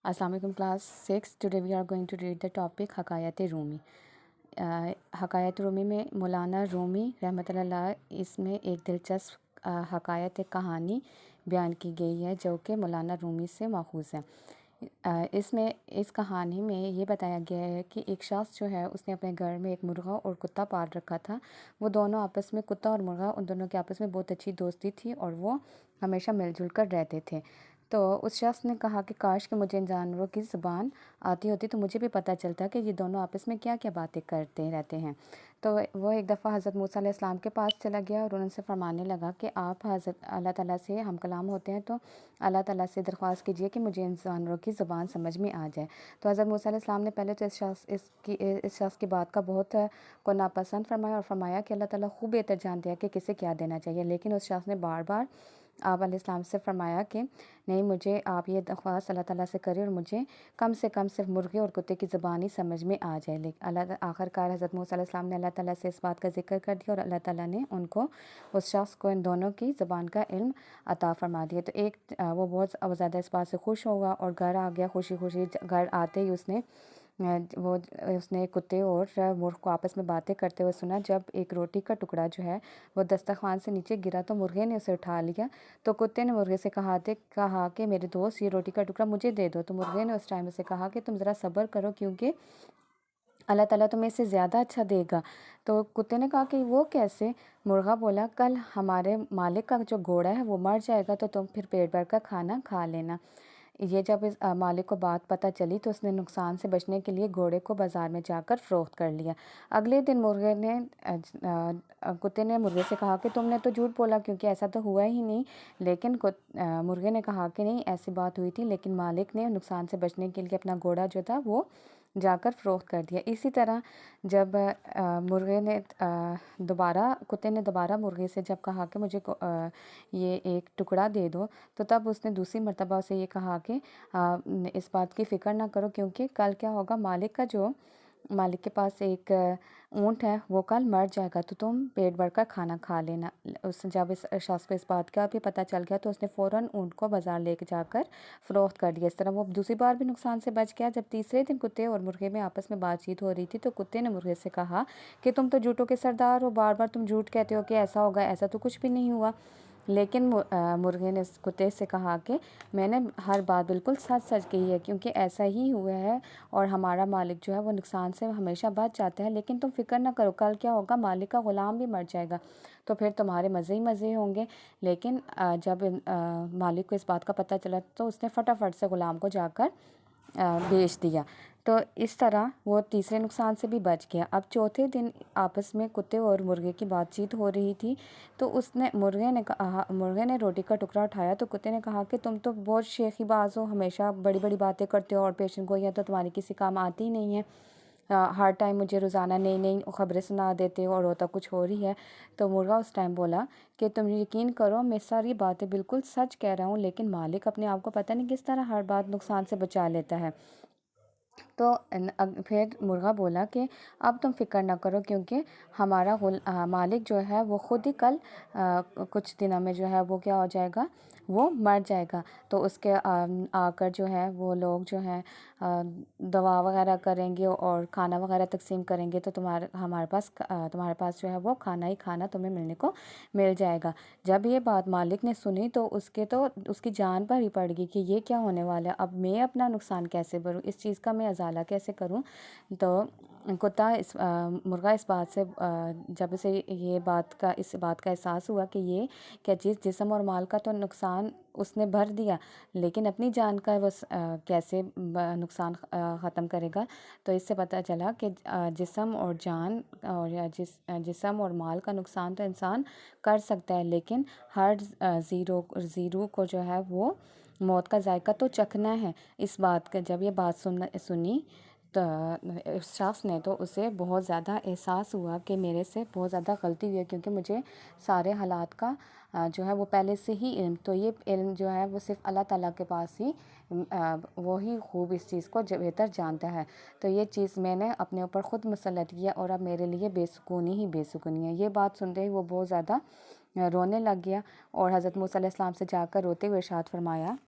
अस्सलाम वालेकुम class 6। Today we are going to read the topic हकायत रूमी। हकायत रूमी में मौलाना रूमी रहमतुल्लाह अलैह इसमें एक दिलचस्प हकायत कहानी बयान की गई है जो कि मौलाना रूमी से माखूज़ है। इसमें इस कहानी में ये बताया गया है कि एक शख्स जो है उसने अपने घर में एक मुर्गा और कुत्ता पाल रखा था। वो दोनों आपस में, कुत्ता और मुर्गा, उन दोनों के आपस में बहुत अच्छी दोस्ती थी और वो हमेशा मिलजुल कर रहते थे। तो उस शख्स ने कहा कि काश कि मुझे इन जानवरों की ज़ुबान आती होती तो मुझे भी पता चलता कि ये दोनों आपस में क्या क्या बातें करते रहते हैं। तो वो एक दफ़ा हज़रत मूसा अलैहिस्सलाम के पास चला गया और उनसे फरमाने लगा कि आप हज़रत अल्लाह ताला से हम कलाम होते हैं, तो अल्लाह ताला से दरख्वास्त कीजिए कि मुझे इन जानवरों की ज़ुबान समझ में आ जाए। तो हज़रत मूसा अलैहिस्सलाम ने पहले तो इस शख्स की बात का बहुत को नापसंद फरमाया और फरमाया कि अल्लाह ताला खूब बेहतर जानते हैं कि किसे क्या देना चाहिए। लेकिन उस शख्स ने बार बार आप अलैहिस्सलाम से फरमाया कि नहीं, मुझे आप ये दरख्वास्त अल्लाह ताला से करें और मुझे कम से कम सिर्फ मुर्गे और कुत्ते की ज़बान ही समझ में आ जाए। लेकिन आखिरकार हज़रत मूसा अलैहिस्सलाम ने अल्लाह ताला से इस बात का ज़िक्र कर दिया और अल्लाह ताला ने उनको, उस शख्स को, इन दोनों की ज़बान का इल्म अता फरमा दिया। तो वो बहुत ज़्यादा इस बात से खुश हुआ और घर आ गया। खुशी खुशी घर आते ही उसने कुत्ते और मुर्ग को आपस में बातें करते हुए सुना। जब एक रोटी का टुकड़ा जो है वो दस्तरखान से नीचे गिरा तो मुर्गे ने उसे उठा लिया। तो कुत्ते ने मुर्गे से कहा कि मेरे दोस्त, ये रोटी का टुकड़ा मुझे दे दो। तो मुर्गे ने उस टाइम उसे कहा कि तुम ज़रा सब्र करो, क्योंकि अल्लाह ताला तुम्हें इससे ज़्यादा अच्छा देगा। तो कुत्ते ने कहा कि वो कैसे? मुर्गा बोला, कल हमारे मालिक का जो घोड़ा है वो मर जाएगा, तो तुम फिर पेट भर कर खाना खा लेना। ये जब इस मालिक को बात पता चली तो उसने नुकसान से बचने के लिए घोड़े को बाज़ार में जाकर फ़रोख्त कर लिया। अगले दिन कुत्ते ने मुर्गे से कहा कि तुमने तो झूठ बोला, क्योंकि ऐसा तो हुआ ही नहीं। लेकिन मुर्गे ने कहा कि नहीं, ऐसी बात हुई थी, लेकिन मालिक ने नुकसान से बचने के लिए अपना घोड़ा जो था वो जाकर फ़रोख्त कर दिया। इसी तरह जब कुत्ते ने दोबारा मुर्गे से जब कहा कि मुझे ये एक टुकड़ा दे दो, तो तब उसने दूसरी मर्तबा उसे ये कहा कि इस बात की फ़िक्र ना करो, क्योंकि कल क्या होगा, मालिक के पास एक ऊँट है, वो कल मर जाएगा, तो तुम पेट भर कर खाना खा लेना। जब इस शख्स को इस बात का भी पता चल गया तो उसने फ़ौरन ऊँट को बाज़ार लेके जाकर फ़रोख्त कर दिया। इस तरह वो दूसरी बार भी नुकसान से बच गया। जब तीसरे दिन कुत्ते और मुर्गे में आपस में बातचीत हो रही थी तो कुत्ते ने मुर्गे से कहा कि तुम तो झूठों के सरदार हो, बार बार तुम झूठ कहते हो कि ऐसा होगा, ऐसा तो कुछ भी नहीं हुआ। लेकिन मुर्गे ने कुत्ते से कहा कि मैंने हर बात बिल्कुल सच सच कही है, क्योंकि ऐसा ही हुआ है और हमारा मालिक जो है वो नुकसान से हमेशा बच जाता है। लेकिन तुम फिक्र ना करो, कल क्या होगा, मालिक का ग़ुलाम भी मर जाएगा, तो फिर तुम्हारे मज़े ही मज़े होंगे। लेकिन जब मालिक को इस बात का पता चला तो उसने फटाफट से ग़ुलाम को जाकर बेच दिया। तो इस तरह वो तीसरे नुकसान से भी बच गया। अब चौथे दिन आपस में कुत्ते और मुर्गे की बातचीत हो रही थी, तो मुर्गे ने रोटी का टुकड़ा उठाया तो कुत्ते ने कहा कि तुम तो बहुत शेखीबाज हो, हमेशा बड़ी बड़ी बातें करते हो और पेशन गोइयाँ तो तुम्हारी किसी काम आती ही नहीं है। हर टाइम मुझे रोज़ाना नई नई ख़बरें सुना देते हो और होता कुछ हो रही है। तो मुर्गा उस टाइम बोला कि तुम यकीन करो, मैं सारी बातें बिल्कुल सच कह रहा हूँ, लेकिन मालिक अपने आप को पता नहीं किस तरह हर बात नुकसान से बचा लेता है। तो फिर मुर्गा बोला कि अब तुम फ़िक्र ना करो, क्योंकि हमारा मालिक जो है वो ख़ुद ही कल कुछ दिनों में जो है वो क्या हो जाएगा, वो मर जाएगा। तो उसके आकर जो है वो लोग जो हैं दवा वगैरह करेंगे और खाना वगैरह तकसीम करेंगे, तो तुम्हारे पास जो है वो खाना ही खाना तुम्हें मिलने को मिल जाएगा। जब ये बात मालिक ने सुनी तो उसकी जान पर ही पड़ गई कि ये क्या होने वाला है, अब मैं अपना नुकसान कैसे भरूँ, इस चीज़ का मैं अज़ाला कैसे करूँ। तो मुर्गा इस बात से जब उसे इस बात का एहसास हुआ कि ये क्या चीज़, जिस्म और माल का तो नुकसान उसने भर दिया, लेकिन अपनी जान का कैसे नुकसान ख़त्म करेगा। तो इससे पता चला कि जिस्म और जान जिस्म और माल का नुकसान तो इंसान कर सकता है, लेकिन हर ज़ीरो को जो है वो मौत का जायका तो चखना है। इस बात का जब ये बात सुनी तो उस शख्स ने, तो उसे बहुत ज़्यादा एहसास हुआ कि मेरे से बहुत ज़्यादा गलती हुई है, क्योंकि मुझे सारे हालात का जो है वो पहले से ही इल्म, तो ये इल्म जो है वो सिर्फ़ अल्लाह ताला के पास ही वो ही खूब इस चीज़ को बेहतर जानता है। तो ये चीज़ मैंने अपने ऊपर ख़ुद मुसल्लत किया और अब मेरे लिए बेसुकूनी ही बेसुकूनी है। ये बात सुनते ही वो बहुत ज़्यादा रोने लग गया और हज़रत मूसा अलैहिस्सलाम से जाकर रोते हुए इरशाद फरमाया